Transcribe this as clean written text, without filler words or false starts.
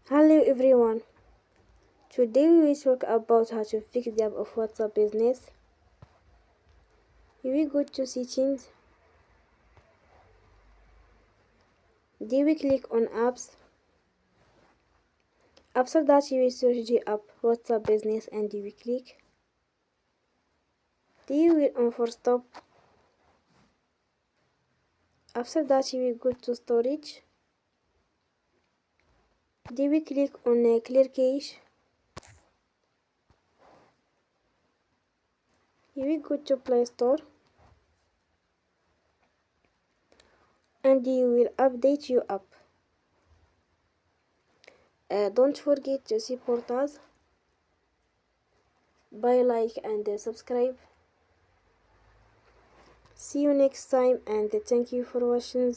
Hello everyone. Today we will talk about how to fix the app of WhatsApp business. We go to settings. Then we click on apps. After that you will search the app WhatsApp business and we click. Then you will on for stop. After that you will go to storage. Then we click on clear cache. You will go to Play Store and you will update your app. Don't forget to support us by like and subscribe. See you next time and thank you for watching.